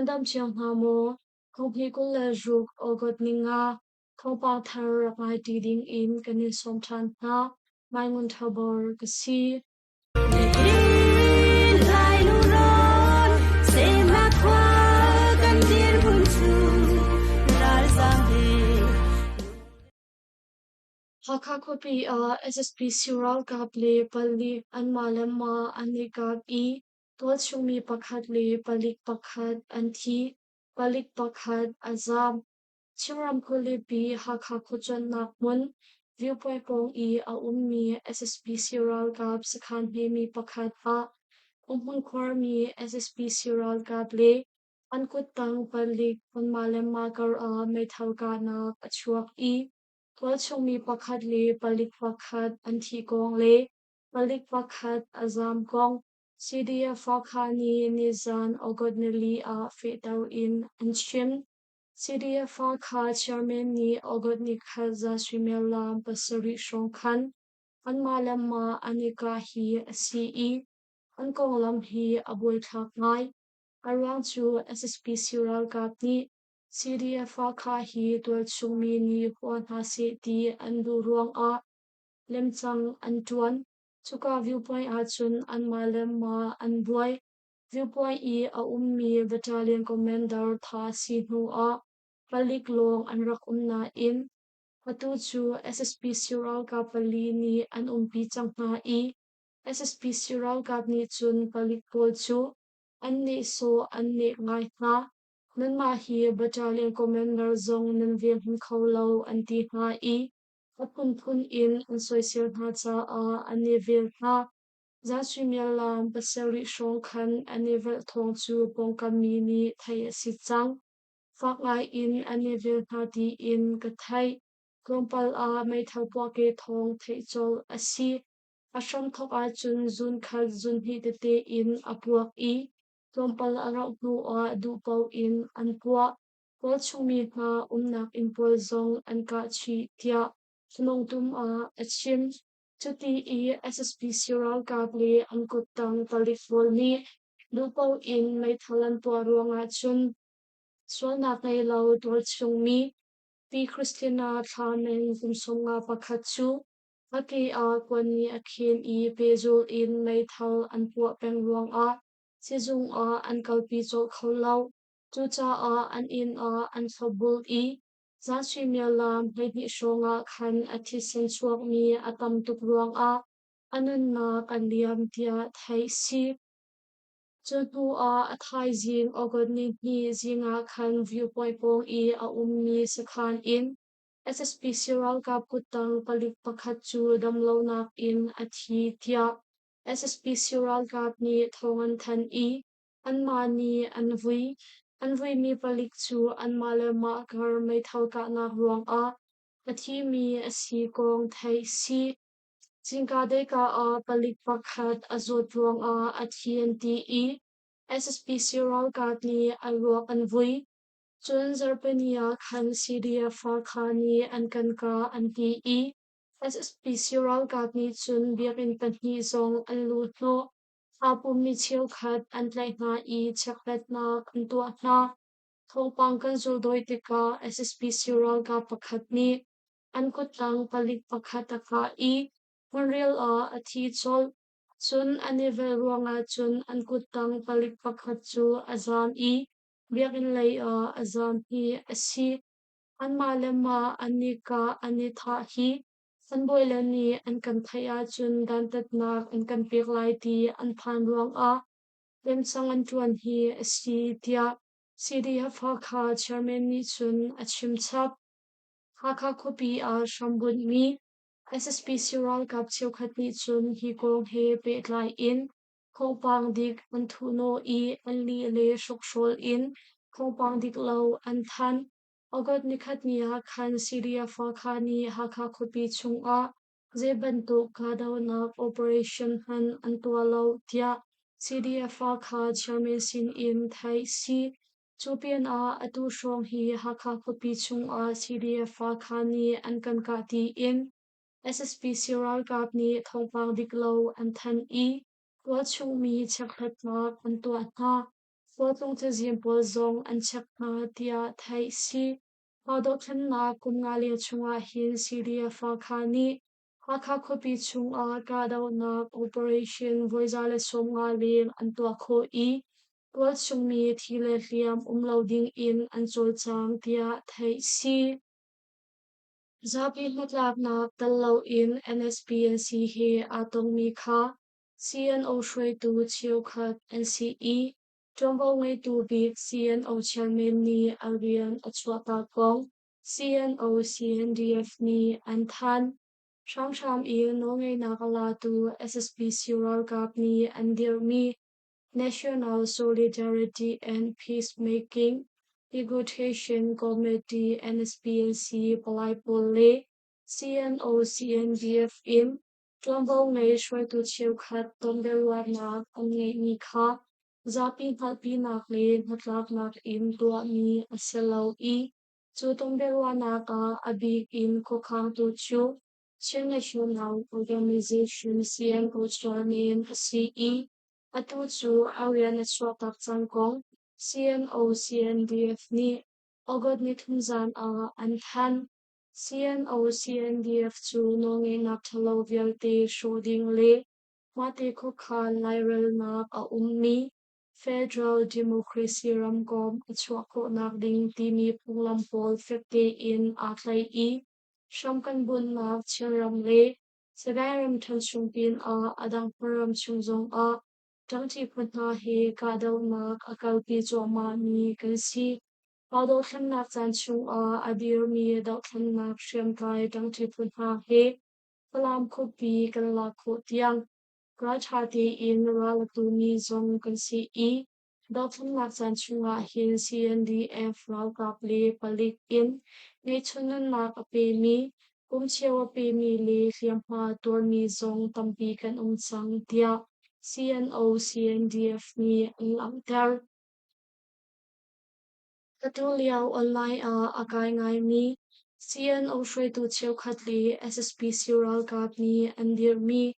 Thandam chiang hamo kong hi kul le juk ogot ninga kong pa thar rakai ti ding in kanin som chan na mai ngun thabor kasi lai lu ron se ma kwa kan dir bun chu ral zam de Haka kopi SSP Sural Kapli Pali Anmalama Anikap E Tuat Shumi Pakhat Le Palik Pakhat Anthi Palik Pakhat Azam Chiram Kulipi Haka Kuchan Nakmun Viewpoint Kong E A Ummi SSP Sural Kap Sakhan Hemi Pakhat A Umun Kwarmi SSP Sural Kapli Ankutang Palik Anmalama Kar A Methalka Nak Achuak E Tuat Shumi Pakhat Le Palik Pakhat Anthi Kong Le Palik Pakhat Azam Kong CDF Fakhani Nizan Ogodnili A Fetau in Anshim CDF Fakha Chairman Ni Ogodni Khaza Swimela Basari Shongkhan Anmalama Anika Hi CE Ankong Lam Hi Abul Thak Ngai Arwang Chu SSP Sural Kapni CDF Fakha Hi Tuat Shumi Ni Huan Hasi Ti Andu Ruang A Lemchang Antuan Chuka Viewpoint Achun Anmalama Anbuai Viewpoint E A Ummi Battalion Commander Tha Sinu A Palik Long Anrak Umna In Atu Chu SSP Sural Kapali Ni An Umpi Changna E SSP Sural Kapni Chun Palik Pol Chu Anni So Anni Ngai Na Nan Ma Hi Battalion Commander Zong Nan Vian Hin Kholo Anti Na E Apun Pun In An Soisir Na Cha A Anni Vil Na Zaswimel Lam Pasari Shongkhan Anni Vel Thong Chu Pongkami Ni Thai Asichang Fak Ngai In Anni Vil Na Ti In Kathai Klompal A Mai Thau Pwa Ke Thong Thai Chol Asi Ashram Thok A Chun Zun Khal Zun Hi Te Te In Apuak E Klompal Arau Nu A Du Pau In Anpua Pol Chumi Na Umnak In Pol Zong Anka Chi Tia Sunong Tum A Achim Chuti E SSP Sural Kapli Angkutang Palik Volni Du Pau In Mai Thalan Pua Ruanga Chun Sual Nak Ngay Lau Tual Chung Mi Pi Christina Thanen Kumsonga Pakhachu Aki A Kwani Akhin E Pezul In Mai Thal Anpua Peng Ruang A Sizung A Ankalpi Chol Kholau Chucha A An In A An Thabul E Zaswimya Lam Hei Shonga Khan Athisan Chuak Mi Atam Tuk Ruang A Anun Na Kandiam Tia Thai Si Chutu A Athai Zing Ogodni Ni Zinga Khan Viewpoint Pong E A Ummi Sakhan In SSP Sural Kap Kutang Palik Pakhat Chu Damlo Nak In Athi Tia SSP Sural Kap Ni Thongan Than E Anmani Anvui Mi Palik Chu Anmale Makar Mai Thalka Na Ruang A Athi Mi Asi Kong Thai Si Jingkadeka A Palik Pakhat Azot Ruang A Athianti E SSP Sural Katni Alwak Anvui Chun Zarpania Khan CDF Khani Ankanka Anti E SSP Sural Katni Chun Biakin Panhi Zong Anlu No Apum Michil Khat Antlai Na E Chaklet Na Antua Na Thopang Kan Zuldoitika SSP Sural Ka Pakhatni Ankutang Palik Pakhataka E Monreal A Athi Chol Chun Anivel Ruanga Chun Ankutang Palik Pakhat Chu Azam E Biakin Lay A Azam Hi Asi Anmalema Anika Anitha Hi Sanboilani Ankanthaya Chun Dantat Nak Ankanpik Lai Ti Anphan Ruang A Lemchang Antuan Hi Asi Tia CDF Hakha Chairman Ni Chun Achim Chap Hakha Kopi A Shambun Mi SSP Sural Kap Chiu Khatni Chun Hi Kong He Pet Lai In Khopang Dik Anthuno E Anli Le Shokshol In Khopang Dik Lau Anthan Ogot Nikhatni Hakhan CDF Hakhani Hakha Kopi Chung A Zebantu Kadau Nak Operation Han Antualau Tia CDF Hakha Chairman Sin In Thai Si Chupian A Atu Shong Hi Hakha Kopi Chung A CDF Hakhani Ankankati In SSP Sural Kapni Thongpang Diklo Anthan E Tuat Chung Mi Chakhat Nak Antua Na Photung te ziempol zong an chak na tia thai si. Pado than na kum nga lia chunga hin siria fa khani. Haka kopi chunga kadaw na operation voizale som nga ling an tua ko i. Tuat chung mi thile liam umloading in an chol chang tia thai si. Zapi matlak na talo in NSPNC he atong mi kha. CNO shui tu chiu khat NCE. Jombo ngay tu big CNO chairman ni Alvian Achwata Kong. CNO CNDF ni Anthan. Sham sham il no ngay nakala tu SSP Sural Gap ni Andir mi. National Solidarity and Peacemaking Negotiation Committee NSPNC Palaipole CNO CNDF in Tlombo ngay shway tu chiu khat tomberwa nak ang ngay ni kha zapi halpi nak le natlak nak in tua mi aselaw I chu tomberwa naka abig in kokang tu chu Chiang National Organization CNO chairman CE Atu chu awian at swatak changkong CNO CNDF ni ogod ni thunzan anthan CNO CNDF chu nongi nak thalo vialte shoding le mate ko khan lairel nak ummi Federal Democracy Ramkom achwako nak ding timi punglam pol fekte in atlai I shamkan bun nak chiram le Sagayram Tanshungpin adang param chungzong Tangti punha he kadaw nak akalpi zoma ni kansi. Pado than nak zan chung adir mi daw than nak shem kai tangti punha he. Kalam kopi kanla ko tiang. Grachati in ralatu ni zong kansi I. Daw than nak zan chung hin CNDF ral kapli palik in. Ngay chunan nak ape mi. Kumchewa pe mi le liampa tor mi zong tampi kan sang tia. CNO CNDF ni ang lamter katuliaw online akay ngay mi CNO shwe tu chiu khatli SSP Sural Gap ni andir mi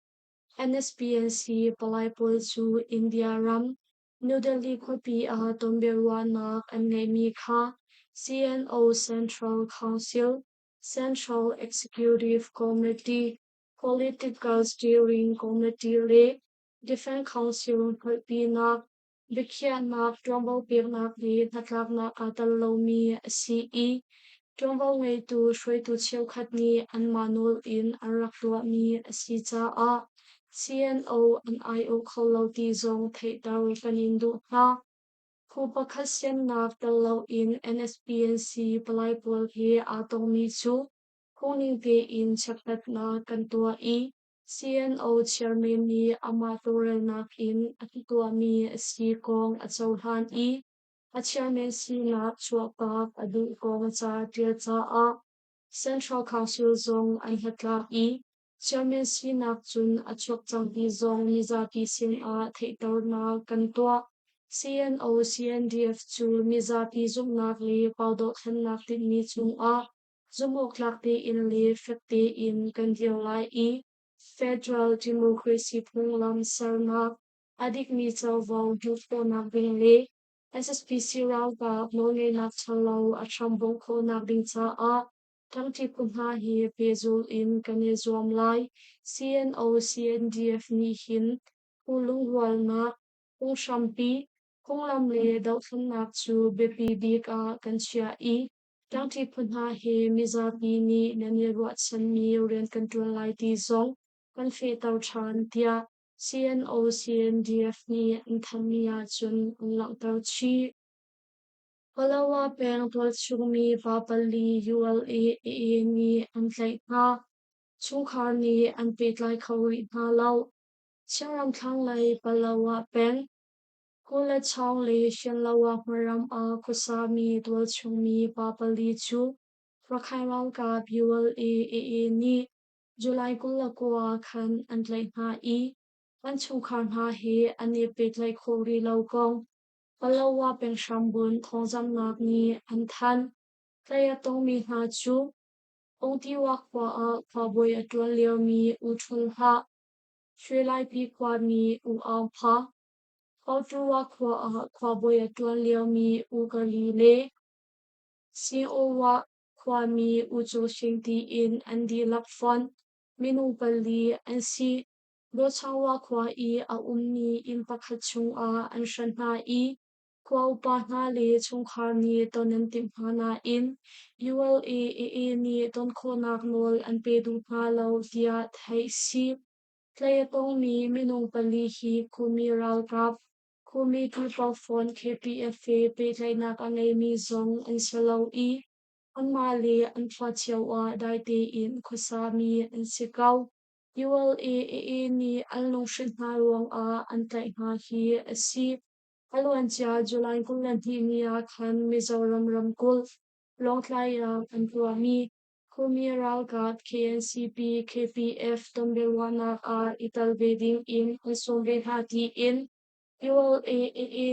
NSPNC Palaipol chu India Ram New Delhi kopi tomberwa nak an ngay mi kha CNO Central Council Central Executive Committee Political Steering Committee le Defense Council kopi nak Bikya nak Trumbo pir nak li natlak na katal lo mi CE Trumbo ngay tu shwe tu chiu khat ni an manul in an rakwa mi si cha CNO an IO kholo ti zong thei daw kanindu ha Kupakasyan nak talo in NSPNC Palaipol he atong mi chu Kuning te in chaktat na kantua CNO chairman ni amatorel nak in atitua mi si kong at sauhan at chairman si nak chuapak adu kong cha tia cha Central Council zong an hatla chairman si nak chun at chuak chang di zong niza pi sin theitor na kantua CNO CNDF chu miza pi zum nak li paudo khan nak tin mi chung zumok lakte in li fekte in kandial lai Federal Democracy Punglam Sarnak adik mi chawvaw hufo nak ding le SSPC raw ba nonge nak chalaw at shambong ko nak ding cha tangti kumha hi pezul in kanizwam lai CNO CNDF ni hin ulung wal na kung shampi kung lam le daw thun nak chu bepi bik kan chia tangti punha he mizapi ni nanirwat san mi ren kantul lai ti zong kan fe tau chan tia CNO CNDF ni anthamia chun lang tau chi Palawa peng tol chumi papali ULA ni antlai na chungkhar ni anpet lai khawi na lau Chiang thang lai palawa peng Kula chang le shen lawa maram kusami tol chumi papali chu Rakhai Ral ka ULA ni July kula kwa khan antlai na an chungkhar na he anipet lai khori lau kong Palawa peng shambun thongjam nak ni anthan kaya tong mi na chu ong ti wak kwa boy atwal leo mi utul ha Shwe lai pi kwa mi u pha Kautuwa kwa boya tuan liao mi ugali le. Si owa kwa mi ujo shingti in andi lakfon. Minung pali an si. Do chawa kwa I a umni in pakachung a an shanha I. Kwa upa na le chung khar ni tonen tim na in. ULA ni ton ko nak nol an pe du na lau dia thai si. Playa tong mi minung pali hi kumi ral kap. Kumi people phone KPFA pe tlay nak angay mi zong an salaw I. Ang mali ang pachiaw a daite in kusami ang sikaw. ULA ni ang nung shinharuang a ang tlay nga hi asi. Aluan siya July kung lanti niya kan Mizoram Ramkul. Long tlaya ang tuwami. Kumiral kat KNCP KPF Tombelwana a italveding in isombe hati in ULA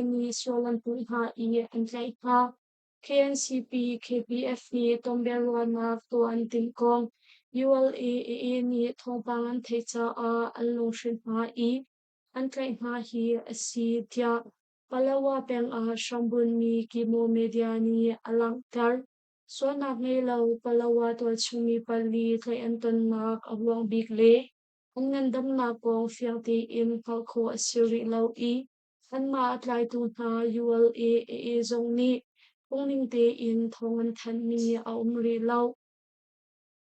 ni solan punha I ang tlaiha KNCP KPF ni Tombelwana tuan tingkong ULA ni thongpangan thecha a along shinha I ang tlaiha hi asi tia palawa peng a shambun mi kimo media ni alangtar so nak ngay lau palawa to chumi pali kay anton nak abuang bigle ang ngandam na pong fiangti in kalko asiri lau I ang maatlay tu na ULA zong ni kung ningte in thongan tan ni a umri lau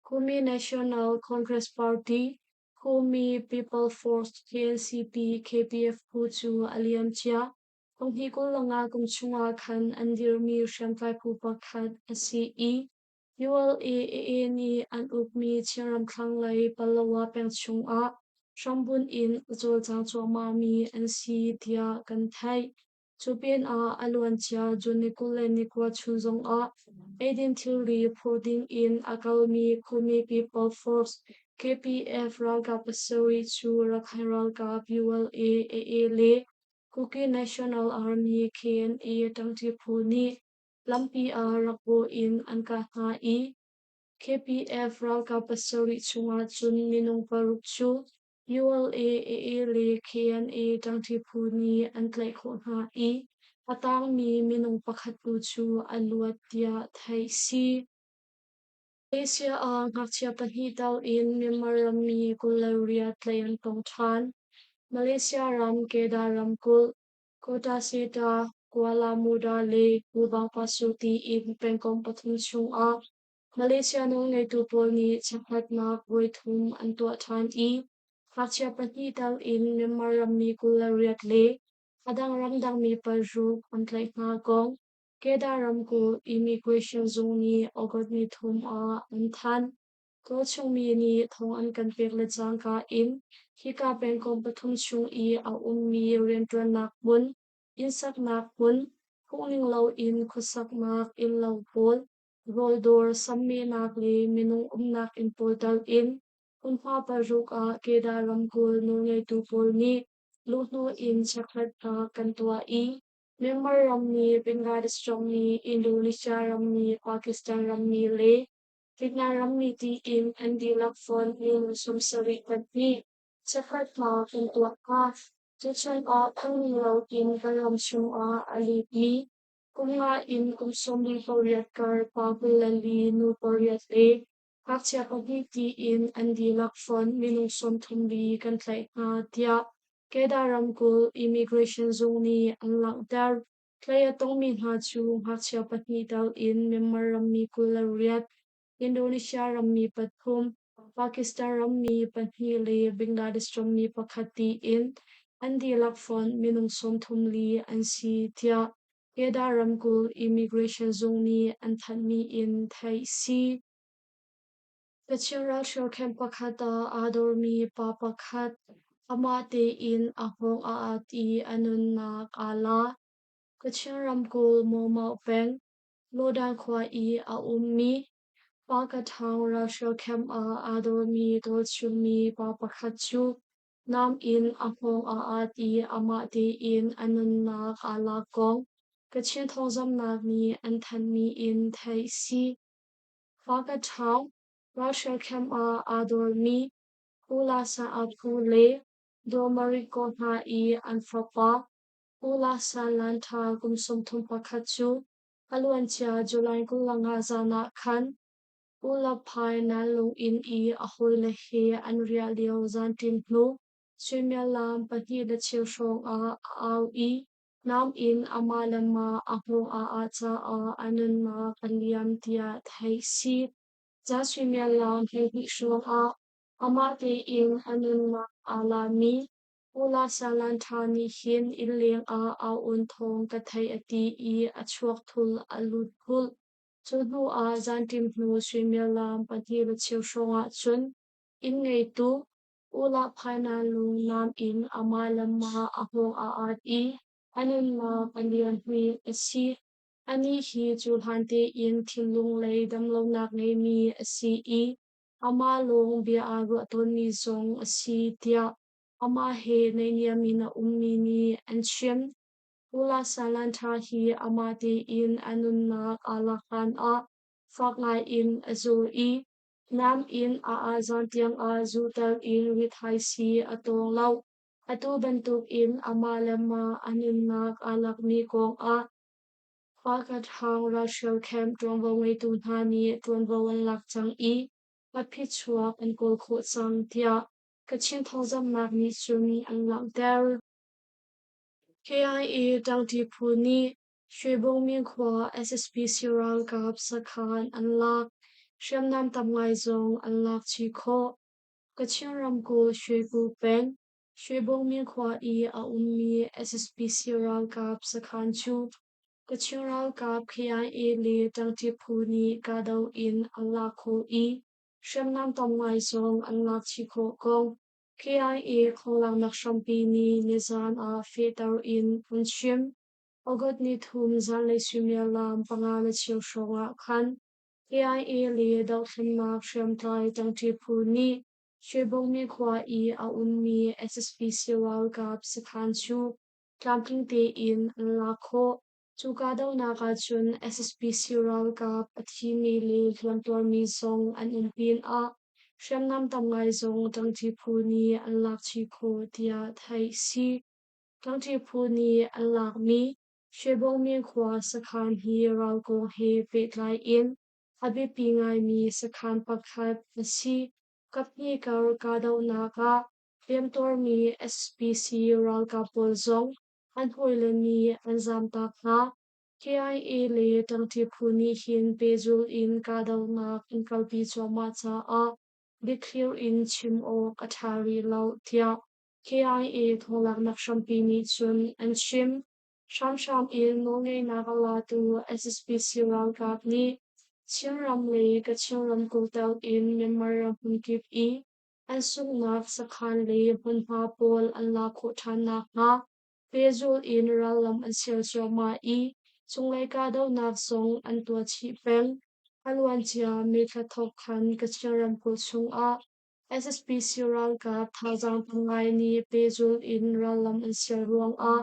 Kumi National Congress Party Kumi People Force KNCP KPF Puchu Aliantia kung hikul langa kung chunga kan andir mi siyangkay pupakhat asi I ULA ni an ukmi chiram klanglay palawa peng chunga shambun in zol jang chua mami an si tia kanthai chupin a aluantia junikule nikwa chuzong a identity reporting in Akalmi Kumi People Force KPF Ralgap Asuri Chu Rakhine Ralgap ULA le Kuki National Army KNA Tangti Puni Lampi a Rakbo in Ankatha I KPF Ralgap Asuri Chunga Chun Minung Paruk Chu ULA le KNA Tangti Puni Antlai Khona I Atang mi minung pakhat pu chu aluat tia thai si Asia ang ngakchia panhi daw in Myanmar mi kularia tlayan tong chan Malaysia ram keda ram kul kota sita Kuala Muda le ubang pasuti in pengkong patung chung a Malaysia nung ngay tupol ni chakhat na buithum an tua chan I ngakchia panhi daw in Myanmar mi kularia le Adang ramdang mi parjuk ang tlai nga gong keda ram ko immigration zone ni ogot ni thum a an than ko chung mi ni thong an kan pek le chang ka in hika pen kom pathum chung I a mi rentran nak mun insak nak mun hungling lo in khusak nak in lo pol roldor samme nak le minung nak in portal in kunpa parjuk a keda ram ko no ngai tu pol ni Luhnu in Chakrat Kantua I, Myanmar Ramni, Bangladesh Ramni, Indonesia Ramni, Pakistan Ramni Le, Vigna Ramni Ti in Andi Lakfon in Sumsari Katni, Chakrat Kantua Ka, Chichan A Pangilo in Garam Shung A Alipi, Kunga in Kumsomli Poriatkar Pagulali Nu Poriat Le, Kaksia Pagiti in Andi Lakfon Minung Som Tumbi Kantlai Tia, Kedaram ko immigration zone ni ang langdar klaya tong min ha chu ngaksia patni dal in Myanmar rammi kulariat Indonesia rammi pathum Pakistan rammi patni le Bangladesh rammi pakhati in andi lakfon minung som thumli an si tia Kedaram ko immigration zone ni an thanmi in thai si Kachira shokem pakhata adormi pa pakhat amate in ahong aati anun na kala kachiram ko moma peng lodan kwa I a ummi pakathang rasho kem a adormi dolchumi pa pakhachu nam in ahong aati amate in anun na kala kong kachin thongzam na mi anthan mi in thai si pakathang rasho kem a adormi Kula sa apule do mariko na I an fapa ula san lan tha kum som thum pakhat chu aluan chia July kul langa zana khan ula phai na lung in I a hoi le he an ria leo zan tin hnu swimya lam pahni da chiu shong a au I nam in ama lama a hong a cha a anun ma kaliam tia thai si za swimya lam he hi shong a ama te in anun ma ala mi ula salan thani hin in leng a au un thong ka thai ati I a chuak thul alut phul chu nu a zan tim hnu swimya lam pahni da chiu shong a chun in ngei tu ula phaina lung nam in ama lama a hong a at I anun ma kaliam hui asi ani hi chu hante in thilung lei damlo nak nei mi asi I ama long bia aru aton mi zong asi tia ama he nei nia mina ummi ni anchim ula salan tha hi ama te in anun na alakan a fak ngai in azu I nam in a zan tiang a zutal in with high si atong lau atu bantuk in ama lama anun na alak mi kong a fakat hang Rachel Camp tuan vô ngây tu hani tuan vô an lak chang I a pit chuak an kol kho chang tia kachin thong zam nak ni chun an lam tel KIA dang ti puni shui bong ming khwa SSP Siral Gap Sakhan an lak Shem nam tam ngai zong an lak chi kho kachin ram ko shui pu pen shui bong ming khwa I a ummi SSP Siral Gap Sakhan chu Kachinral kap KIA le dangti phuni kadau in Allah kho I shamnam tom ngai song Allah chi kho kong KIA kholang nak shampi ni nizan a fetar in punshim ogot ni thum zan le sumya lam pangala chiu shonga khan KIA le dau thim mak sham tai dangti phuni shebong mi khwa I a unmi SSP siwal kap sikhan chu Clamping te in Allah kho Chukadaw naka chun SSP Siral ka pathi mi le tuan mi zong an impin a shem nam tam ngai zong tang ti phu ni an lak chi kho tia thai si tang ti phu ni an lak mi shebong mi khwa sakhan hi ral ko he pet lai in abi pi ngai mi sakhan pakhat si kapni kar kadaw naka Pemtor mi SPC ral ka pol zong an hoile mi an zam tak na KIA le tang ti phuni hin pezul in kadaw nak in kalpi choma cha a declare in chim o kathari lau tia KIA tholak nak shampi ni chun an chim sham in no ngei nakala tu SSP siral kap ni Chimram le ka chimram kultaw in memoriam hunkip I an sung nak sakhan le hunha pol an la kho than nak nga pezul in ralam an sel choma I Zinglei Thawngchimnak nak song an tua chi peng haluan chia me tha thok khan kachyaram kul chung a SSP siral ka thazang pangai ni pezul in ralam an sel ruang a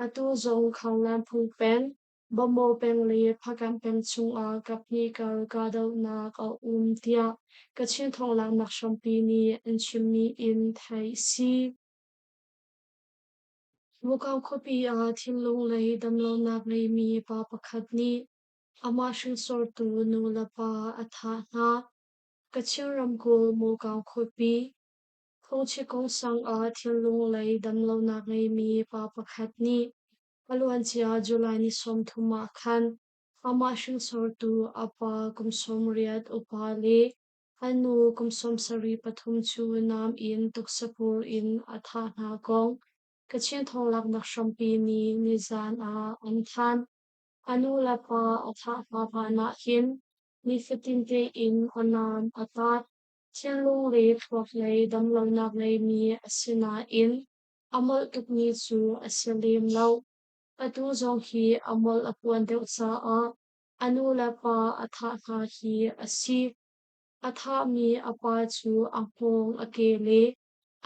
atu zong khanglam phung pen bomo peng le phakam peng chung a kapni kar kadaw na ka tia kachin thong lang nak shampi ni an chimni in thai si Mukaw khopi a thimlung lei damlo nak lei mi pa pakhat ni ama shing sor tu nu la pa atha na kachingram ko mukaw khopi khongchi kong sang a thimlung lei damlo nak lei mi pa pakhat ni Paluan chia July ni som thuma khan ama shing sor tu apa kumsom riat upa le anu kumsom sari pathum chu nam in tuksapur in atha na kong kachin thong lak nak shampi ni nizan a an than anu lapa atha pa na hin ni fitin te in anan atat thianlung le thwak le damlo nak le mi asina in amal tuk ni chu asilim lau atu zong hi amol apuan deuh cha a anu lapa atha hi asi atha mi apa chu ahong akele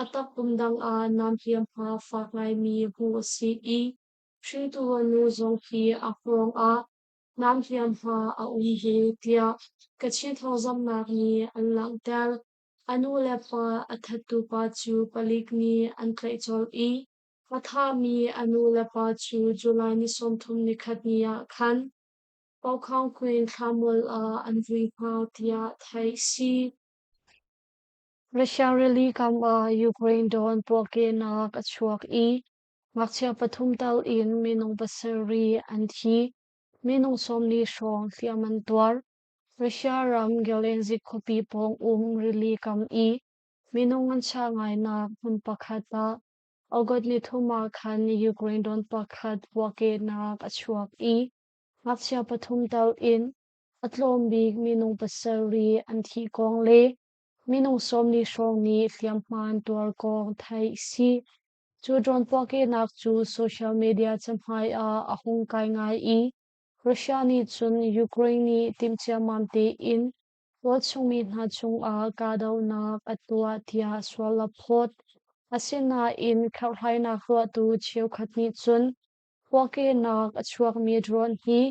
atak pumdang a nam hiam ha fak ngai mi hu si I shri tu nu zong hi ahong a nam hiam ha a he tia kachin thong zam nak ni an lang tel anu lepa athatu pa chu palik ni an klai chol I Atha mi anu lepa chu July ni somthum ni khat niya khan Paukhang Queen Thamul an vui ngau tia thai si Russia rally kam Ukraine don poke nak achuak I ngakchia pathum tal in minung pasari an thi minung somni shrong thiaman twar Russia ram gelenzi khopi pong rally kam I minung an cha ngai na hun pakhata August ni thuma khan Ukraine don pakhat poke nak achuak I ngakchia pathum tal in atlom big minung pasari an thi kong le minung somni shrong ni thiamman twar kong thai si chu dron poke nak chu social media chamhai ahung kai ngai I Russia ni chun Ukraine ni timchia mamte in wat chungmi na chung ka dau nak atwa tia swala phot asina in kharhai na khwa tu cheu khatni chun poke nak achuak mi dron hi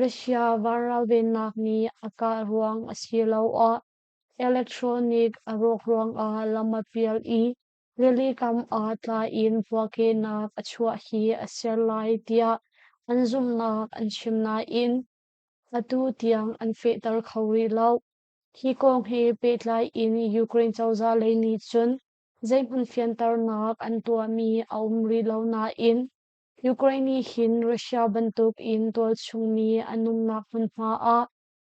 Russia varal ben nak ni aka ruang asilo electronic arok ruang lama pial I really kam tla in poke nak achua hi asel lai tia anzum nak anchim na in atu tiang an fe tar khawi lau hi kong he pet lai in Ukraine chawza le ni chun zaihun fian tar nak an tua mi aumri lau na in Ukraine hin Russia bantuk in tol chungmi anum nak hun ma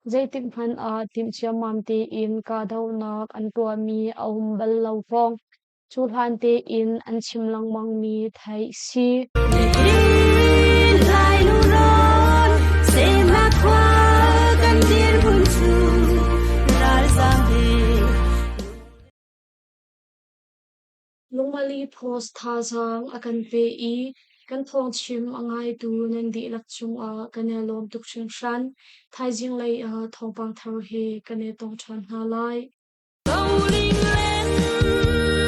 zaitik man timchia mamte in kadau nak an tua mi ahum bal lau rong chulhan te in an chimlang mang mi thai si lai lu ron se ma kwa kan dir bun chu ral zambe lungmali post thazang akan pe I kan Thawngchim angai tu nan di lak chung kanelom tukching shan thai Zinglei Thawngpang thar he kane tong chan halai bowling lên